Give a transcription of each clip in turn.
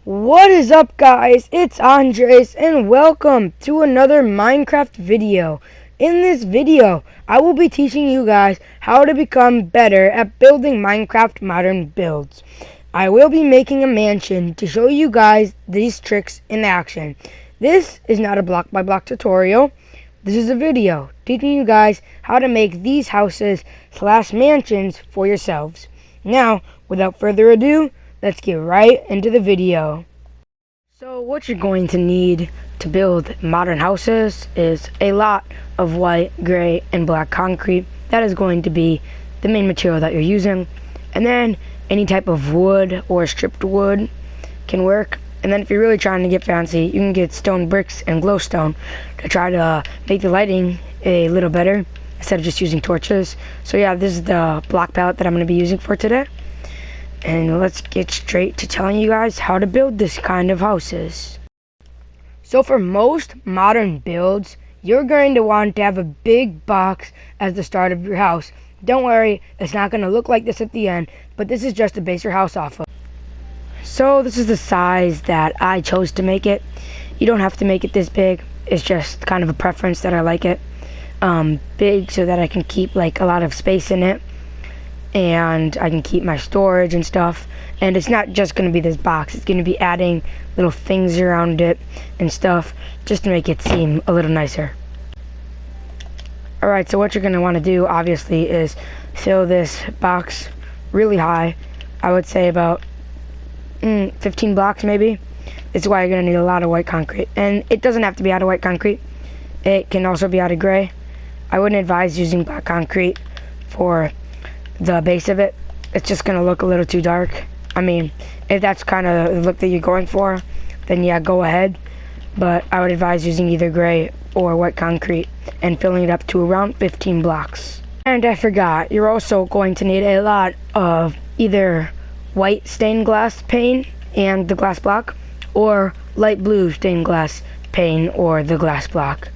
What is up, guys? It's Andres and welcome to another Minecraft video. In this video, I will be teaching you guys how to become better at building Minecraft modern builds. I will be making a mansion to show you guys these tricks in action. This is not a block by block tutorial. This is a video teaching you guys how to make these houses / mansions for yourselves. Now, without further ado, let's get right into the video. So what you're going to need to build modern houses is a lot of white, gray, and black concrete. That is going to be the main material that you're using. And then any type of wood or stripped wood can work. And then if you're really trying to get fancy, you can get stone bricks and glowstone to try to make the lighting a little better instead of just using torches. So yeah, this is the block palette that I'm going to be using for today. And let's get straight to telling you guys how to build this kind of houses. So for most modern builds, you're going to want to have a big box as the start of your house. Don't worry, it's not going to look like this at the end, but this is just to base your house off of. So this is the size that I chose to make it. You don't have to make it this big. It's just kind of a preference that I like it big so that I can keep like a lot of space in it. And I can keep my storage and stuff. And it's not just going to be this box. It's going to be adding little things around it and stuff just to make it seem a little nicer. Alright, so what you're going to want to do obviously is fill this box really high. I would say about 15 blocks maybe. This is why you're going to need a lot of white concrete. And it doesn't have to be out of white concrete. It can also be out of gray. I wouldn't advise using black concrete for the base of it. It's just gonna look a little too dark. I mean, if that's kind of the look that you're going for, then yeah, go ahead, but I would advise using either gray or white concrete and filling it up to around 15 blocks. And I forgot, you're also going to need a lot of either white stained glass pane and the glass block, or light blue stained glass pane or the glass block.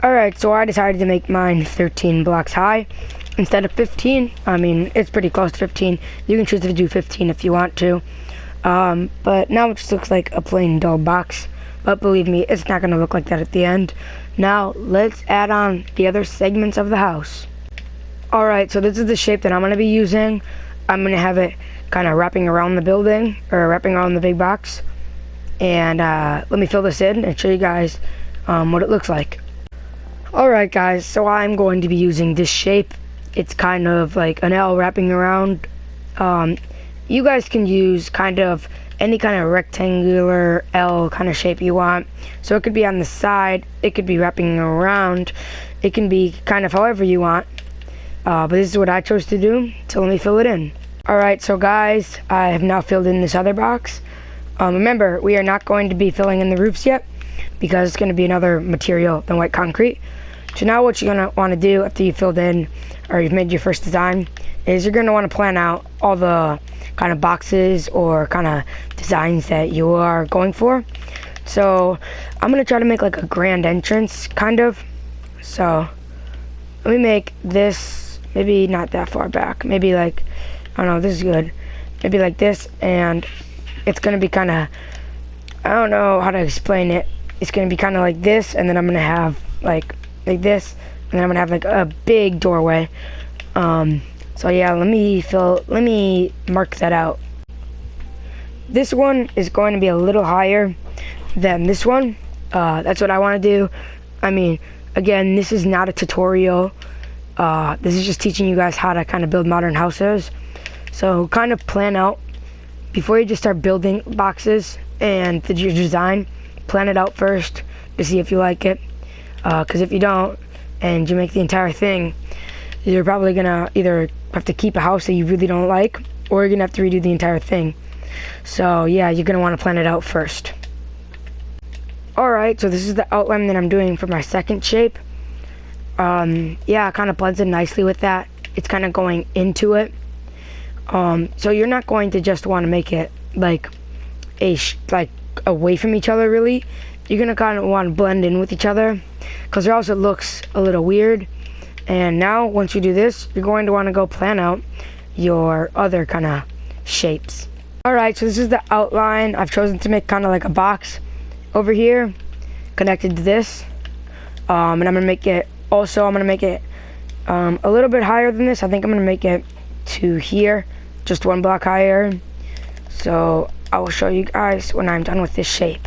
Alright, so I decided to make mine 13 blocks high instead of 15. I mean, it's pretty close to 15. You can choose to do 15 if you want to. But now it just looks like a plain dull box. But believe me, it's not going to look like that at the end. Now, let's add on the other segments of the house. Alright, so this is the shape that I'm going to be using. I'm going to have it kind of wrapping around the building, or wrapping around the big box. And let me fill this in and show you guys what it looks like. Alright guys, so I'm going to be using this shape. It's kind of like an L wrapping around. You guys can use kind of any kind of rectangular L kind of shape you want. So it could be on the side, it could be wrapping around, it can be kind of however you want. But this is what I chose to do, so let me fill it in. Alright, so guys, I have now filled in this other box. Remember, we are not going to be filling in the roofs yet, because it's going to be another material than white concrete. So now what you're going to want to do after you filled in, or you've made your first design, is you're going to want to plan out all the kind of boxes or kind of designs that you are going for. So I'm going to try to make like a grand entrance, kind of. So let me make this maybe not that far back. Maybe like, I don't know, this is good. Maybe like this, and it's going to be kind of, I don't know how to explain it. It's going to be kind of like this, and then I'm going to have like this, and then I'm gonna have like a big doorway. So yeah, let me mark that out. This one is going to be a little higher than this one. That's what I want to do. I mean, again, this is not a tutorial. This is just teaching you guys how to kind of build modern houses. So kind of plan out before you just start building boxes and your design. Plan it out first to see if you like it. Because if you don't, and you make the entire thing, you're probably gonna either have to keep a house that you really don't like, or you're gonna have to redo the entire thing. So yeah, you're gonna want to plan it out first. Alright, so this is the outline that I'm doing for my second shape. Yeah, it kind of blends in nicely with that. It's kind of going into it. So you're not going to just want to make it like away from each other really. You're gonna kind of want to blend in with each other, because or else it looks a little weird. And now once you do this, you're going to want to go plan out your other kind of shapes. Alright, so this is the outline. I've chosen to make kind of like a box over here connected to this. And I'm going to make it, also I'm going to make it a little bit higher than this. I think I'm going to make it to here, just one block higher. So I will show you guys when I'm done with this shape.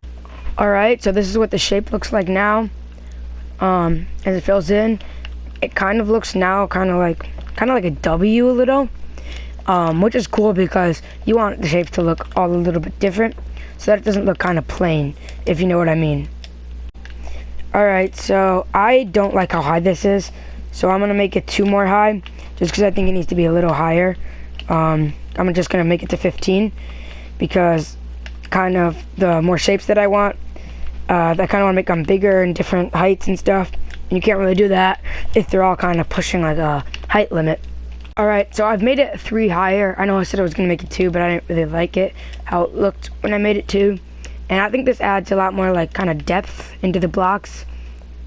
Alright, so this is what the shape looks like now. As it fills in, it kind of looks now kind of like a W a little. Which is cool because you want the shape to look all a little bit different so that it doesn't look kind of plain, if you know what I mean. Alright, so I don't like how high this is, so I'm going to make it 2 more high just because I think it needs to be a little higher. I'm just going to make it to 15 because kind of the more shapes that I want, I kind of want to make them bigger and different heights and stuff, and you can't really do that if they're all kind of pushing like a height limit. Alright, so I've made it 3 higher. I know I said I was going to make it 2, but I didn't really like it, how it looked when I made it 2. And I think this adds a lot more like kind of depth into the blocks.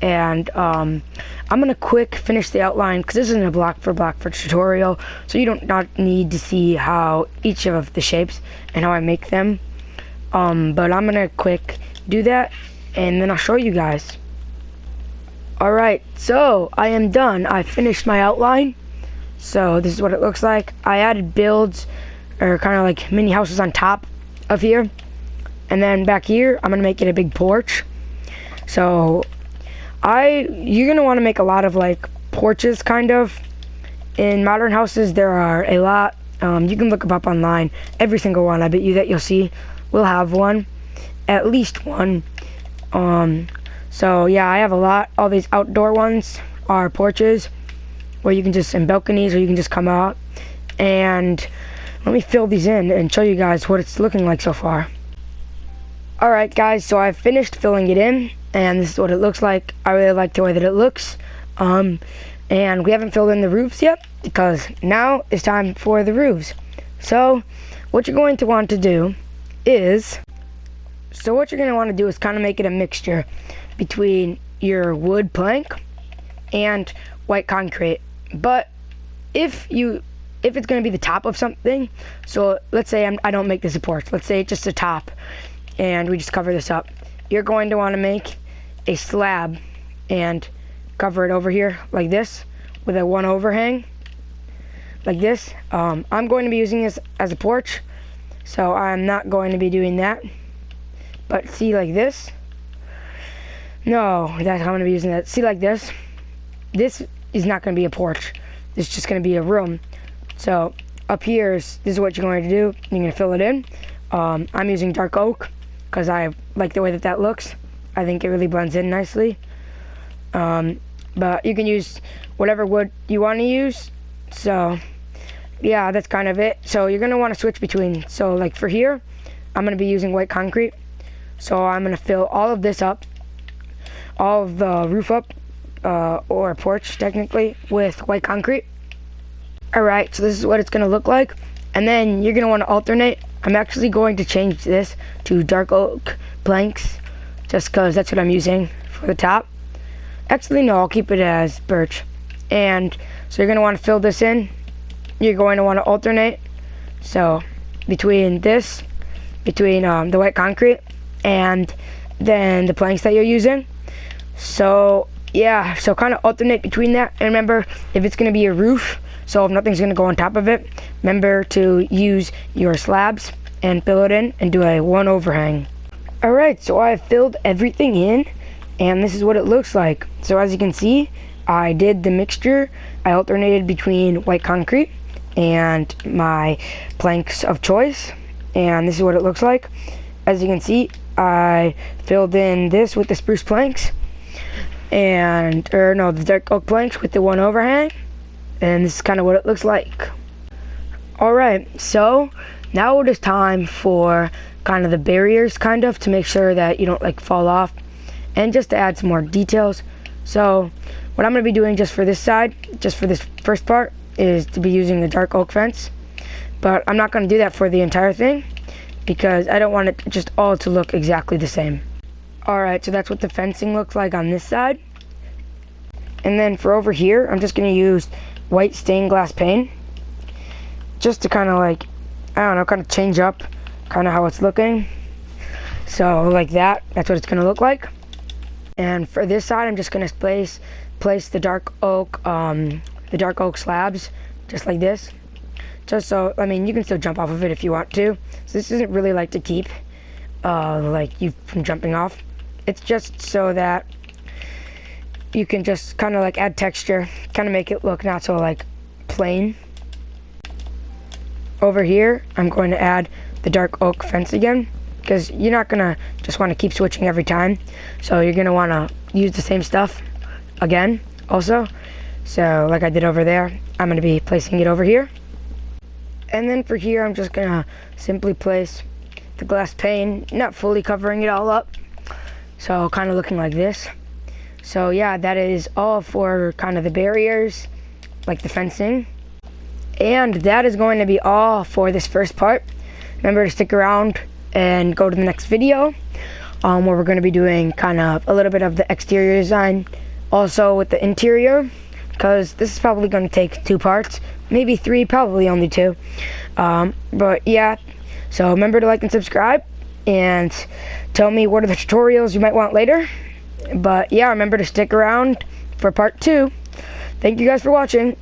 And I'm going to quick finish the outline because this isn't a block for tutorial. So you don't not need to see how each of the shapes and how I make them. But I'm going to quick do that and then I'll show you guys. Alright, so I am done. I finished my outline. So this is what it looks like. I added builds or kind of like mini houses on top of here. And then back here, I'm going to make it a big porch. So you're going to want to make a lot of like porches kind of. In modern houses, there are a lot. You can look them up online. Every single one, I bet you that you'll see will have one. At least one. So yeah, I have a lot. All these outdoor ones are porches, where you can just, in balconies, or you can just come out. And let me fill these in and show you guys what it's looking like so far. Alright guys, so I've finished filling it in, and this is what it looks like. I really like the way that it looks. And we haven't filled in the roofs yet, because now it's time for the roofs. So, what you're going to want to do is kind of make it a mixture between your wood plank and white concrete. But if it's going to be the top of something, so let's say I don't make the supports, let's say it's just the top and we just cover this up, you're going to want to make a slab and cover it over here like this with a 1 overhang like this. I'm going to be using this as a porch, so I'm not going to be doing that. But see, like this, no, that's how I'm going to be using that. See, like this is not going to be a porch. This is just going to be a room. So up here, this is what you're going to do. You're going to fill it in. I'm using dark oak because I like the way that looks. I think it really blends in nicely. But you can use whatever wood you want to use. So yeah, that's kind of it. So you're going to want to switch between. So like for here, I'm going to be using white concrete. So I'm going to fill all of this up, all of the roof up, or porch technically, with white concrete. Alright, so this is what it's going to look like. And then you're going to want to alternate. I'm actually going to change this to dark oak planks, just because that's what I'm using for the top. Actually, no, I'll keep it as birch. And so you're going to want to fill this in. You're going to want to alternate. So between the white concrete and then the planks that you're using. So yeah, so kind of alternate between that. And remember, if it's going to be a roof, so if nothing's going to go on top of it, remember to use your slabs and fill it in and do a 1 overhang. Alright, so I filled everything in, and this is what it looks like. So as you can see, I did the mixture. I alternated between white concrete and my planks of choice, and this is what it looks like. As you can see, I filled in this with the spruce planks, the dark oak planks with the 1 overhang, and this is kind of what it looks like. Alright, so now it is time for kind of the barriers, kind of, to make sure that you don't like fall off, and just to add some more details. So what I'm going to be doing just for this side, just for this first part, is to be using the dark oak fence. But I'm not going to do that for the entire thing, because I don't want it just all to look exactly the same. Alright, so that's what the fencing looks like on this side. And then for over here, I'm just going to use white stained glass pane, just to kind of like, I don't know, kind of change up kind of how it's looking. So like that, that's what it's going to look like. And for this side, I'm just going to place the dark oak slabs just like this. Just so, I mean, you can still jump off of it if you want to. So this isn't really like to keep like you from jumping off. It's just so that you can just kind of like add texture, kind of make it look not so like plain. Over here, I'm going to add the dark oak fence again, because you're not gonna just want to keep switching every time. So you're gonna want to use the same stuff again also. So like I did over there, I'm gonna be placing it over here. And then for here, I'm just gonna simply place the glass pane, not fully covering it all up. So kind of looking like this. So yeah, that is all for kind of the barriers, like the fencing. And that is going to be all for this first part. Remember to stick around and go to the next video, where we're going to be doing kind of a little bit of the exterior design, also with the interior, because this is probably going to take 2 parts, maybe 3, probably only 2. But yeah, so remember to like and subscribe, and tell me what are the tutorials you might want later. But yeah, remember to stick around for part 2. Thank you guys for watching.